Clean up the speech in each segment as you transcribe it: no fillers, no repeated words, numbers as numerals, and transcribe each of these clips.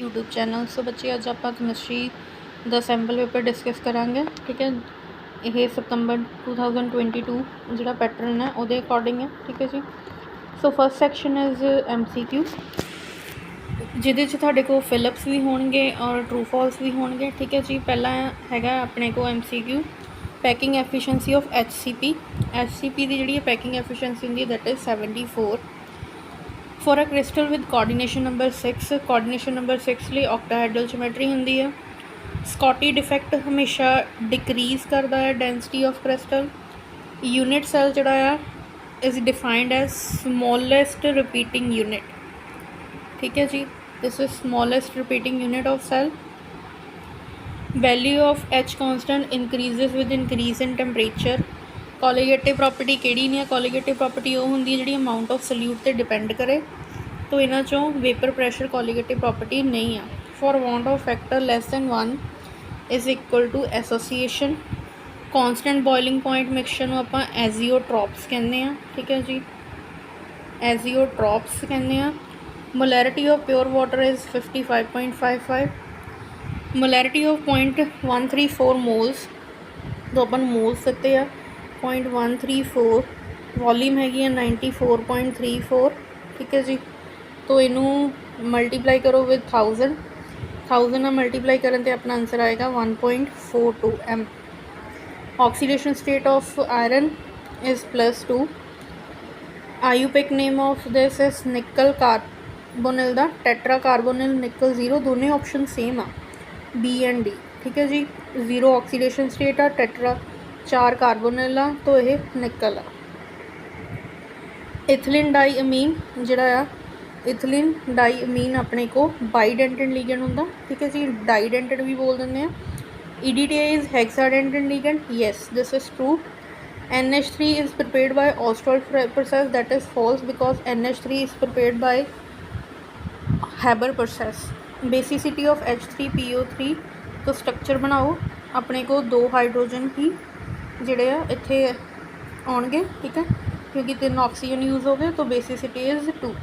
YouTube channel. सो बच्चे अज आप chemistry का सैंपल पेपर डिस्कस करांगे। ठीक है, ये सितंबर 2022 जो पैटर्न है वो अकॉर्डिंग है। ठीक है जी। So first section is MCQ जिहदे तुहाडे को फिलिप्स भी होणगे और ट्रू फॉल्स भी होणगे। ठीक है जी। पहला हैगा अपने को MCQ packing efficiency of HCP की जिहड़ी पैकिंग एफिशिएंसी हुंदी that is 74 for a crystal with coordination number 6। Coordination number 6 लिए ऑक्टाहेड्रल ज्योमेट्री होंदी है। स्कॉटी डिफेक्ट हमेशा डिक्रीज़ करता है density of crystal. Unit cell जोड़ा है is defined as smallest repeating unit. ठीक है जी, this is smallest repeating unit of cell. Value of H constant increases with increase in temperature. Colligative property किहड़ी नहीं है? कोलीगेटिव प्रॉपर्टी वो होंदी है जिहड़ी अमाउंट ऑफ सल्यूट ते डिपेंड करे। तो इन्हां चों वेपर प्रैशर कोलीगेटिव प्रॉपर्टी नहीं है। For van't Hoff factor less than 1 is equal to association. Constant boiling point mixture नूं आपां एजियोट्रॉप्स कहते हैं। ठीक है जी, एजियोट्रॉप्स कहते हैं। Molarity of pure water is 55.55। Molarity of 0.134 moles, तो अपन मोल्स दिते आ 0.134। वॉल्यूम हैगी 94.34। ठीक है जी। तो इनू मल्टीप्लाई करो विद 1000 ना मल्टीप्लाई करन ते अपना आंसर आएगा 1.42 M। Oxidation state of iron is +2। IUPAC name of this is nickel carbonyl दा टेट्रा कार्बोनिल निकल 0। दोनों ऑप्शन सेम आ B एंड D। ठीक है जी। 0 ऑक्सीडेशन स्टेट आ, टेट्रा 4 कार्बोनिल आ, तो यह निकल आ। इथिलीन डाई अमीन जोड़ा इथिलीन डाई अमीन अपने को बाईडेंटेड लीगेंड होंदा। ठीक है जी, डाईडेंटेड भी बोल देंगे। EDTA is hexadentate ligand, yes this is true. NH3 is prepared by Ostwald process, that is false because NH3 is prepared by Haber process. Basicity of H3PO3, तो structure बनाओ अपने को 2 हाइड्रोजन ही जोड़े इत्थे आउणगे। ठीक है, क्योंकि 3 ऑक्सीजन यूज़ हो गए, तो basicity is 2।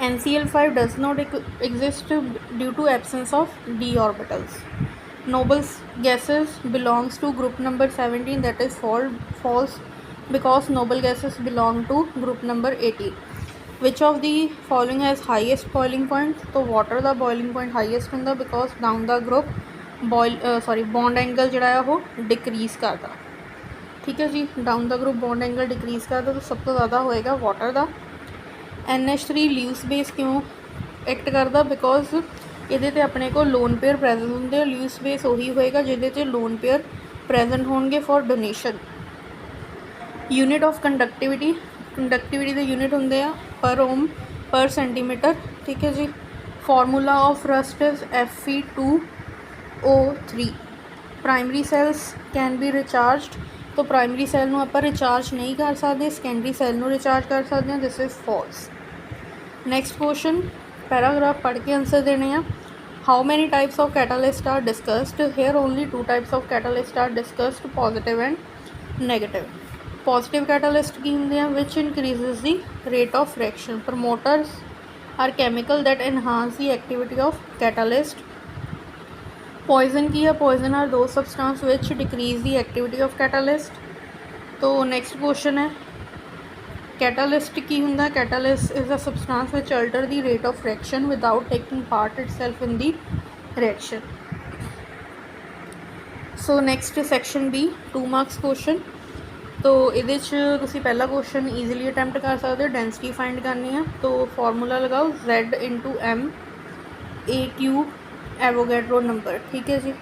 NCl5 does not exist due to absence of d orbitals. Noble gases belongs to group number 17, that is false because noble gases belong to group number 18. Which of the following has highest boiling point? तो water का boiling point highest होंदा because down the group bond angle जिहड़ा है वो decrease करता। ठीक है जी, down the group bond angle decrease करता, तो सब तो ज़्यादा होएगा वाटर का। NH3 ल्यूस बेस क्यों एक्ट करता? बिकॉज ये अपने को लोन पेयर प्रेजेंट होंगे। ल्यूस बेस उही होएगा जिहदे लोन पेयर प्रेजेंट होंगे for donation. Unit of conductivity के यूनिट होंगे पर ओम पर सेंटीमीटर। ठीक है जी। Formula of rust is Fe2O3। Primary cells can be recharged, तो प्राइमरी सैल नूं आपां रिचार्ज नहीं कर सकते, सैकेंडरी सैल नूं रिचार्ज कर सकते हैं। This is false. Next question paragraph पढ़ के आंसर देने हैं। How many types of catalyst are discussed? Here only 2 types of catalyst are discussed, positive and negative. Positive catalyst की होंगे हैं which increases the rate of reaction. Promoters are chemical that enhance the activity of catalyst. Poison की है? Poison are दो substance which decrease the activity of catalyst. तो next question है catalyst की होंगे? Catalyst is a substance which alter the rate of reaction without taking part itself in the reaction. So next section B 2 marks question. तो ये पहला question easily attempt कर सकते हो। डेंसिटी फाइंड करनी है, तो फॉर्मूला लगाओ Z/M A³ एवोगैड्रो नंबर। ठीक है जी।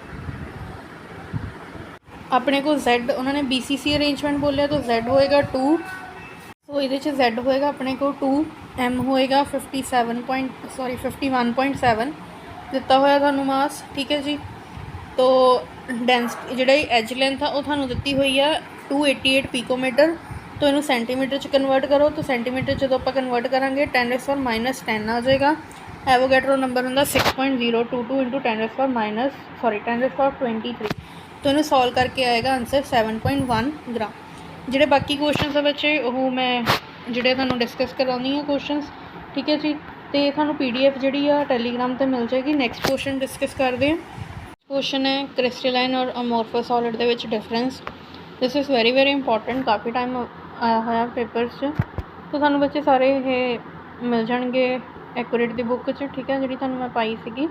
अपने को Z उन्होंने BCC अरेंजमेंट बोलिया, तो Z होएगा 2। तो ये Z होएगा अपने को 2, M होएगा 51.7 दिता होया थानू मास। ठीक है जी। तो डेंसिटी जिहड़ी एज लेंथ है वो थानू दिती हुई है 288 पिकोमीटर। तो इनू सेंटीमीटर च कन्वर्ट करो, तो सेंटीमीटर जो आप कन्वर्ट करांगे 10⁻⁻10 आ जाएगा। एवोगैड्रो नंबर होंगे 6.022 इंटू 10⁻23। तो इन्हें सॉल्व करके आएगा आंसर 7.1 ग्राम। जोड़े बाकी क्वेश्चन है बच्चे वो मैं जोड़े तुहानू डिस्कस करानी है क्वेश्चन। ठीक है जी। तो थानू PDF जिहड़ी आ टैलीग्राम ते मिल जाएगी। नैक्सट क्वेश्चन डिस्कस करते हैं। क्वेश्चन है क्रिस्टलाइन और amorphous solid they which difference. This is very very important, काफ़ी टाइम आया होया पेपर्स च। तो थानू बच्चे सारे ये मिल जाएंगे एक्यूरेट दी बुक च, ठीक है, जिहड़ी थानू मैं पाई सीगी।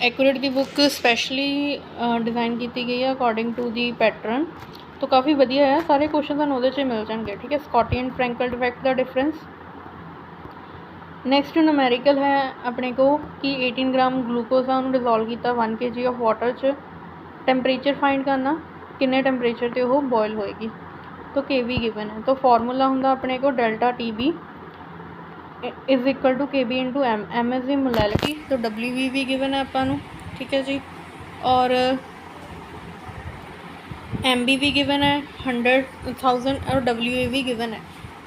एक्यूरेट दी बुक स्पैशली डिज़ाइन की गई है अकॉर्डिंग टू दी पैटर्न, तो काफ़ी वधिया है। सारे क्वेश्चन थानू उहदे च मिल जाएंगे, ठीक है। स्कॉटी एंड फ्रैंकल डिफेक्ट का डिफरेंस। नैक्सट न्यूमेरिकल है अपने को कि 18 ग्राम ग्लूकोज है उन्होंने डिजोल्व किया 1 kg ऑफ वाटर च। टैंपरेचर फाइंड करना, किन्ने टैंपरेचर ते वो बॉयल होएगी, तो KV गिवन है। तो फॉर्मूला होंदा अपने को delta TB is equal to KB into M is the molality, तो WV भी गिवन है आपां, ठीक है जी। और MB भी गिवन है 100,000 और WA भी गिवन है।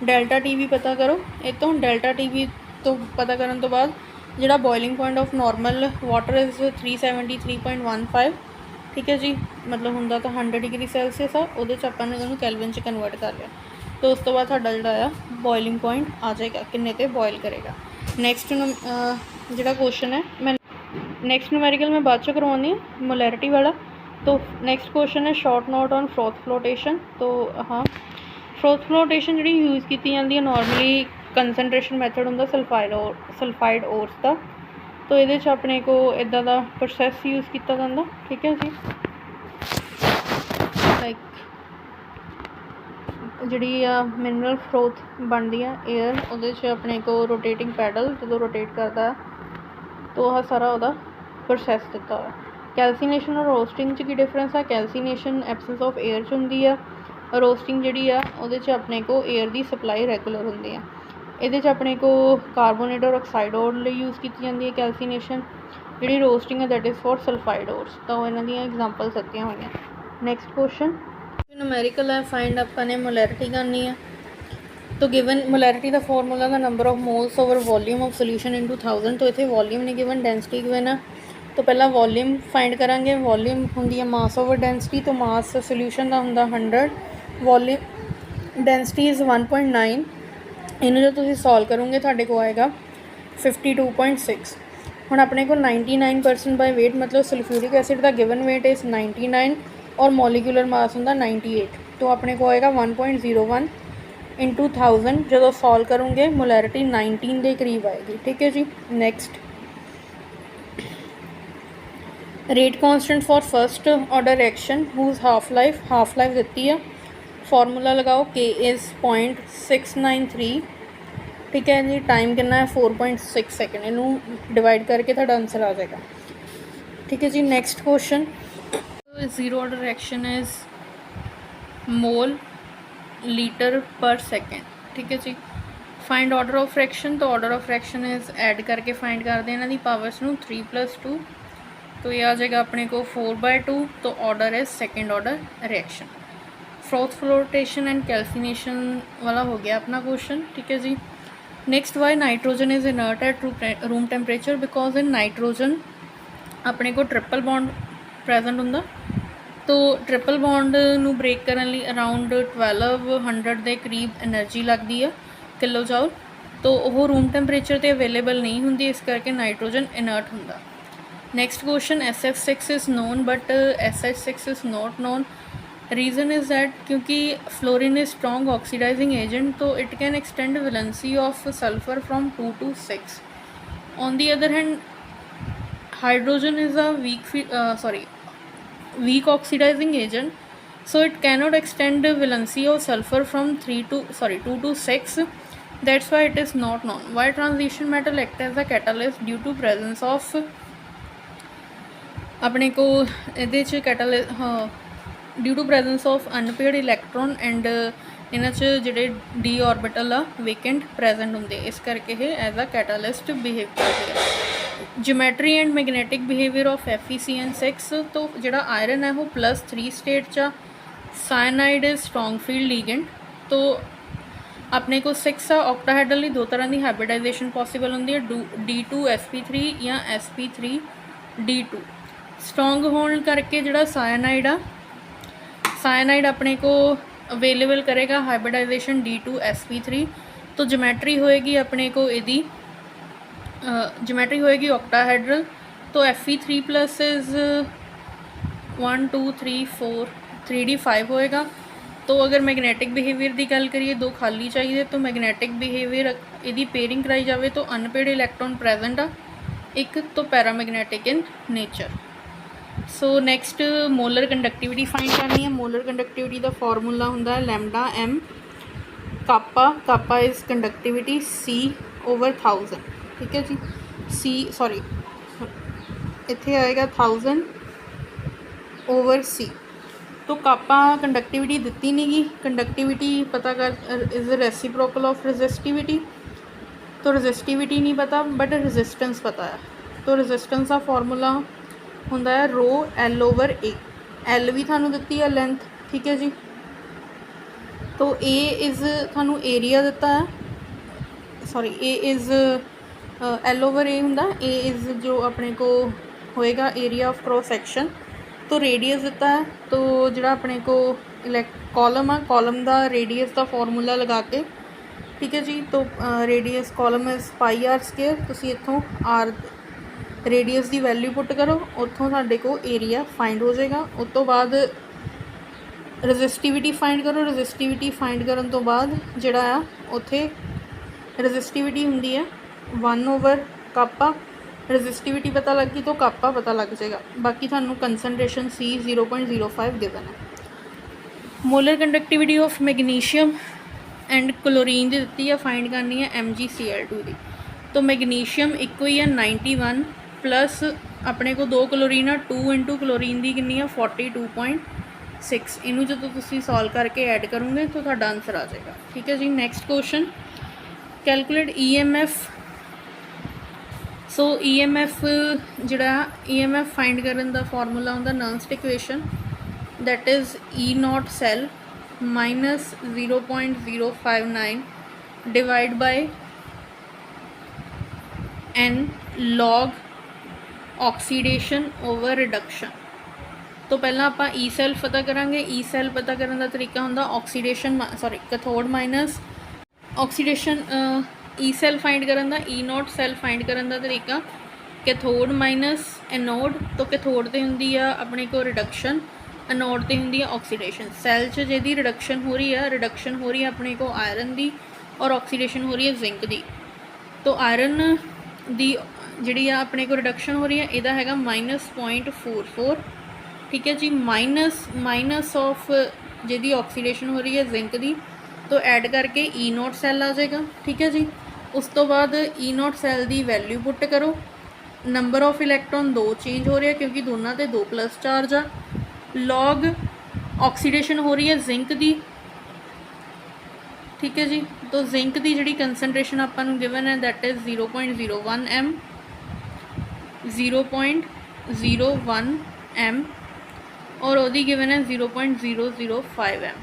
डेल्टा TB पता करो, ये तो डेल्टा TB तो पता करने तो बाद जिहड़ा boiling point of normal water is 373.15, ठीक है जी, मतलब होंदा तो 100 डिग्री सैल्सीयस आ, उहदे च आपां ने उहनूं कैलविन च कन्वर्ट कर लिया। तो उस तो बाद साडा जिहड़ा आ बॉइलिंग पॉइंट आ जाएगा, किन्ने ते बॉयल करेगा। नैक्सट जिहड़ा क्वेश्चन है मैं नैक्सट न्यूमेरिकल मैं बाद चों करवाउंदी हां मोलैरिटी वाला। तो नैक्सट क्वेश्चन है short note on froth flotation. तो हाँ, फ्रोथ फ्लोटेशन जी यूज़ की जाती है नॉर्मली कंसनट्रेशन मैथड होंदा सल्फाइड ओर्स का। तो ये अपने को इदा का प्रोसैस यूज़ किया जाता, ठीक है जी। लाइक जी मिनरल फ्रोथ बनती है एयर, वो अपने को रोटेटिंग पैडल जो रोटेट करता है, तो वह सारा वह प्रोसैस दिता हुआ। कैल्सीनेशन और रोस्टिंग की डिफरेंस है। कैल्सीनेशन एबसेंस ऑफ एयर च होंदी है, रोस्टिंग जी अपने को एयर की सप्लाई रैगूलर होंदी है। ये अपने को कार्बोनेट और ऑक्साइड ओर यूज़ की जाती है कैल्सीनेशन। जी रोस्टिंग है that is for sulphide ores. तो इन्हों दी एग्जाम्पल्स दित्तियां हुई। नैक्सट क्वेश्चन न्यूमेरिकल है, फाइंड अपने मोलैरिटी करनी है। तो गिवन मोलैरिटी का formula the number of moles over volume of solution into 1000। तो इतने वॉल्यूम नहीं गिवन, डेंसिटी गिवन है। तो पहला वॉल्यूम फाइंड करांगे। वॉल्यूम होंदी है मास ओवर डेंसिटी, तो मास सोल्यूशन का होंदा 100, वॉल्यूम डेंसिटी इज़ 1.9। इन्हूं जो तुसीं सॉल्व करोगे तुहाडे को आएगा 52.6। हुण अपने को 99% बाय वेट, मतलब सल्फ्यूरिक एसिड का गिवन वेट इज़ 99 और मॉलिक्यूलर मास होंदा 98। तो अपने को आएगा 1.01 इंटू 1000। जो सॉल्व करोगे मोलैरिटी 19 के करीब आएगी, ठीक है जी। Next rate constant for first order reaction whose half life दिती है। फॉर्मूला लगाओ, K इज़ 0.693, ठीक है जी। टाइम कितना है 4.6 सेकेंड। इनू डिवाइड करके थोड़ा आंसर आ जाएगा, ठीक है जी। Next question, zero order reaction is mole litre per second, ठीक है जी। Find order of fraction. तो order of fraction is add करके फाइंड करते हैं इन्हों की पावर्स नू 3+2, तो ये आ जाएगा अपने को 4/2। तो order is second order reaction. Froth flotation and calcination वाला हो गया अपना क्वेश्चन, ठीक है जी। Next, why nitrogen is inert at room temperature. Because in nitrogen अपने को ट्रिपल बॉन्ड प्रेजेंट होंदा, तो ट्रिपल बॉन्ड नू ब्रेक करने लिए अराउंड 1200 के करीब एनर्जी लगती है किलो जाउल। तो वह रूम टेम्परेचर पर अवेलेबल नहीं होंगी, इस करके नाइट्रोजन इनर्ट होंदा। Next question, SF6 is known but SH6 is not known. Reason is that क्योंकि fluorine is strong oxidizing agent, तो it can extend valency of sulphur from 2 to 6। On the other hand hydrogen is a weak oxidizing agent, so it cannot extend the valency of sulfur from 2 to 6. That's why it is not known. Why transition metal act as a catalyst due to presence of अपने को ये catalyst, हाँ, due to presence of unpaired electron and इन्हां च जिहड़े D orbital आ vacant present होंगे, इस करके ये एज अ कैटालिस्ट बिहेव करते हैं। Geometry and magnetic behaviour of FeCN6। तो जिहड़ा आयरन है वो +3 स्टेट चा, cyanide is strong field ligand. तो अपने को 6 ऑक्टाहेड्रल ही 2 तरह की हाइब्रिडाइजेशन पॉसिबल होंगी है, D2sp3 या sp3d2। स्ट्रॉन्ग होने करके जिहड़ा साइनाइड अपने को अवेलेबल करेगा हाइब्रिडाइजेशन D2sp3। तो ज्योमैट्री होएगी अपने को यदी ज्योमेट्री होएगी ऑक्टाहेड्रल, तो Fe3 प्लस इज़ 1 2 3 4 3d5 होएगा। तो अगर मैगनैटिक बिहेवियर की गल करिए, दो खाली चाहिए, तो मैगनैटिक बिहेवियर यदि पेयरिंग कराई जाए तो अनपेड इलैक्ट्रॉन प्रेजेंट आ एक, तो paramagnetic in nature. So next molar conductivity find करनी है। मोलर कंडक्टिविटी का फॉर्मूला होंदा lambda M kappa, kappa is conductivity C over 1000, ठीक है जी। C सॉरी इत्थे आएगा 1000 ओवर C। तो कापा कंडक्टिविटी दिती नहीं गई, कंडक्टिविटी पता कर इज़ रेसिप्रोकल ऑफ रेजिस्टिविटी, तो रेजिस्टिविटी नहीं पता बट रेजिस्टेंस पता है। तो रेजिस्टेंस का फॉर्मूला होंदा है रो L ओवर A। L भी थानू दिती है लेंथ, ठीक है जी। तो A इज़ थानू एरिया दिता है, sorry A is L over A होंदा, A इज़ जो अपने को होएगा एरिया ऑफ क्रॉस सेक्शन। तो रेडियस दिता है, तो जिहड़ा अपने को कॉलम आ, कॉलम का रेडियस का फॉर्मूला लगा के, ठीक है जी। तो radius column is pi R square, तुसीं इत्थों आर रेडियस की वैल्यू पुट करो, उत्थों साडे को एरिया फाइंड हो जाएगा। उस तो बाद रजिस्टिविटी फाइंड करो, रजिस्टिविटी फाइंड करन तो बाद जिहड़ा आ उत्थे रजिस्टिविटी हुंदी है 1 ओवर कापा, रजिस्टिविटी पता लग गई तो कापा पता लग जाएगा। बाकी थानू कंसनट्रेशन C 0.05 गिवन है। Molar conductivity of magnesium and chlorine दी दित्ती है, फाइंड करनी है MgCl2 दी। तो मैग्नीशियम इक्को ही है 91 प्लस अपने को 2 क्लोरीन है, 2 इंटू क्लोरीन की कितनी है 42.6। इनू जो तुसीं सॉल्व करके ऐड करोगे तो तुहाडा आंसर आ जाएगा, ठीक है जी। Next question calculate EMF। So EMF जिहड़ा EMF फाइंड करन दा फॉर्मूला हुंदा Nernst equation, that is E naught cell minus 0.059 divide by N log oxidation over reduction. तो पहला आप ई सैल पता करांगे। ई सैल पता करने का तरीका होंदा oxidation sorry cathode minus oxidation, E cell find करन दा, ई नॉट सैल फाइंड करन दा तरीका कैथोड माइनस एनोड। तो कैथोड ते हुंदी आ अपने को रिडक्शन, एनोड ते हुंदी आ ऑक्सीडेशन। सैल च जिहदी रिडक्शन हो रही है, रिडक्शन हो रही है अपने को आयरन दी और ऑक्सीडेशन हो रही है जिंक दी। तो आयरन दी जिहड़ी आ अपने को रिडक्शन हो रही है, इहदा हैगा -0.44, ठीक है जी। माइनस ऑफ जिहदी ऑक्सीडेशन हो रही है जिंक दी, तो ऐड करके ई नॉट सैल आ जाएगा, ठीक है जी। उस तो बाद ई नॉट सैल की वैल्यू पुट करो, नंबर ऑफ इलैक्ट्रॉन 2 चेंज हो रहा है क्योंकि दोनों ते 2 प्लस चार्ज आ। लॉग ऑक्सीडेशन हो रही है जिंक की, ठीक है जी। तो जिंक की जिहड़ी कंसनट्रेशन आपां नूं गिवन है दैट इज़ 0.01 m, 0.01 m और वो गिवन है 0.005 m।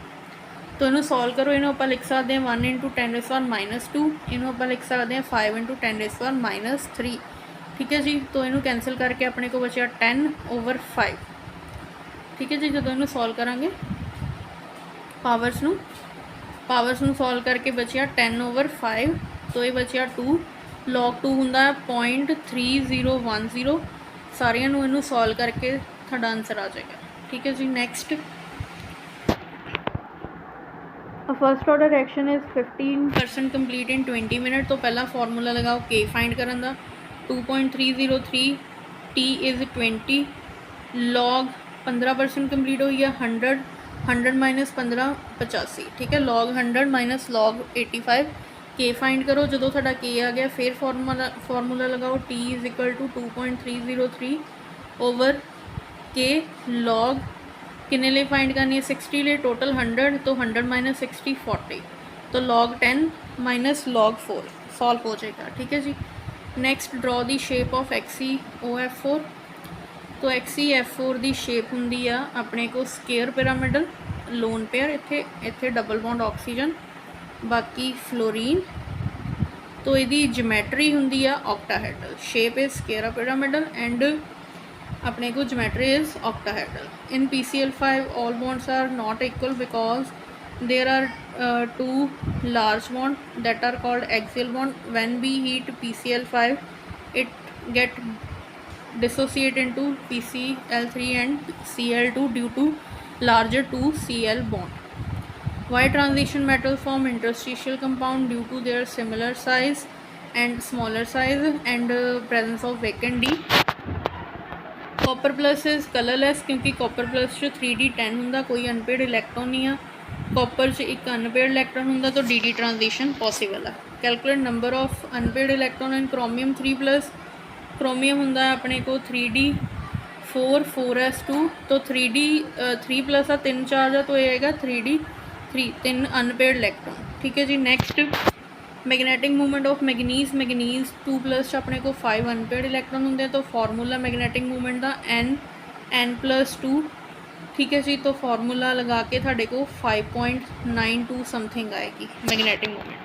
तो इनू सॉल्व करो, इनू आप लिख सकते हैं 1 इंटू 10⁻², इनू आप लिख सकते हैं 5 इंटू 10⁻3, ठीक है जी। तो इनू कैंसल करके अपने को बचा 10 ओवर 5, ठीक है जी। जो इनू सॉल्व करांगे पावर्स नू सॉल्व करके बचा 10 ओवर 5, तो ये बचा 2 लॉग 2 हुंदा 0.3010। सारियां नू इनू सॉल्व करके तुहाडा आंसर आ जाएगा, ठीक है जी। Next first order reaction is 15% complete in 20 minute. तो पहला फॉर्मूला लगाओ K फाइंड करन दा, 2.303 T इज़ 20 लॉग 15% कंप्लीट हुई है 100, 100 माइनस 15 85, ठीक है। Log 100 minus log 85, K find करो। जो तुहाडा K आ गया फिर फॉर्मूला लगाओ T is equal to 2.303 over K log किन्ने लिए फाइंड करनी है 60 लिए, टोटल 100, तो 100 माइनस 60 40, तो लॉग 10 माइनस लॉग 4 सॉल्व हो जाएगा, ठीक है जी। Next draw the shape of XeOF4। तो XeF4 की शेप होंगी आ अपने को स्केयर पिरामिडल लोन पेयर, इत्थे डबल बॉन्ड ऑक्सीजन, बाकी फ्लोरीन। तो यदी ज्योमेट्री होंगी आ octahedral, shape is square pyramidal and अपने को geometry is octahedral. In PCl5 all bonds are not equal because there are 2 large bond that are called axial bond. When we heat PCl5 it get dissociate into PCl3 and Cl2 due to larger 2Cl bond. Why transition metals form interstitial compound? Due to their similar size and smaller size and presence of vacant D. Copper plus is colorless क्योंकि copper plus 3d10 ਹੁੰਦਾ, कोई unpaid electron नहीं है. Copper एक अनपेड electron होंगे तो D transition possible है. Calculate number of unpaired electron in chromium 3+. Chromium होंगे अपने को 3d4 4s2 तो 3d3+ आ 3 चार्ज है तो ये आएगा 3d3 3 अनपेड इलैक्ट्रॉन. ठीक है जी. Next magnetic movement of manganese 2+ अपने को 5 अनपेड इलैक्ट्रॉन होंगे तो फार्मूला मैग्नेटिक मूवमेंट का n+2. ठीक है जी. तो फार्मूला लगा के थाड़े को 5.92 समथिंग आएगी magnetic movement.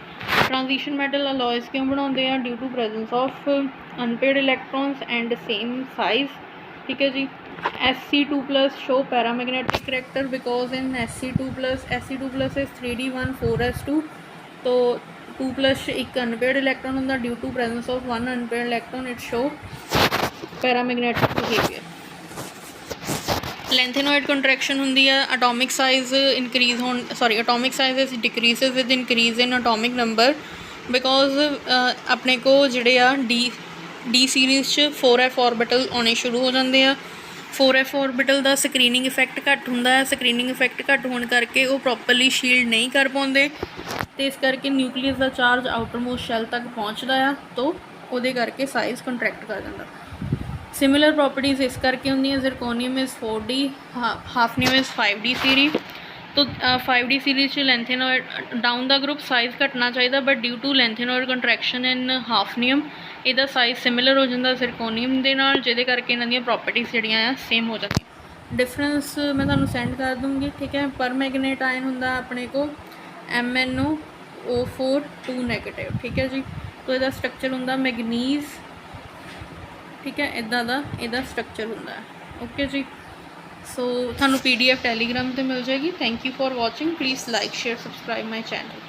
Transition metal alloys क्यों बनाते हैं? Due to presence of unpaired electrons and same size. ठीक है जी. Sc2+ show paramagnetic character because in Sc2+ is 3d1 4s2 तो 2+ एक अनपेड इलैक्ट्रॉन होंगे. Due to presence of 1 unpaired electron it show paramagnetic behaviour. Lanthanoid contraction होंगी है. Atomic size increase हो atomic size decreases with increase in atomic number because अपने को जोड़े आ डी सीरीज़ 4f ऑर्बिटल आने शुरू हो जाते हैं. 4f ऑर्बिटल का स्क्रीनिंग इफैक्ट घट होंदा है. स्क्रीनिंग इफैक्ट घट होने करके वो प्रॉपरली शील्ड नहीं कर पाते तो इस करके न्यूक्लीयस का चार्ज आउटरमोस्ट शैल तक पहुँचता है तो वो करके साइज़ कंट्रैक्ट कर जाता. सिमिलर प्रॉपर्टीज़ इस करके होंगी. Zirconium is 4d, hafnium is 5d series. तो 5d series lanthanoid down the group size घटना चाहिए but due to lanthanoid contraction in hafnium ਇਹਦਾ साइज़ सिमिलर हो जाता जिरकोनियम के नाल जिहदे करके इन्हां ਦੀਆਂ प्रॉपर्टीज़ ਜਿਹੜੀਆਂ ਆ सेम हो जाती. डिफरेंस मैं तुहानूं सेंड कर दूँगी. ठीक है. पर मैगनेट आयन होंदा अपने को MnO4 2-. ठीक है जी. तो इसका स्ट्रक्चर होंदा मैगनीज़. ठीक है. इदा का यदा स्ट्रक्चर होंदा है. ओके जी. सो थानू PDF टैलीग्राम पर मिल जाएगी. Thank you for watching. Please like share subscribe my channel.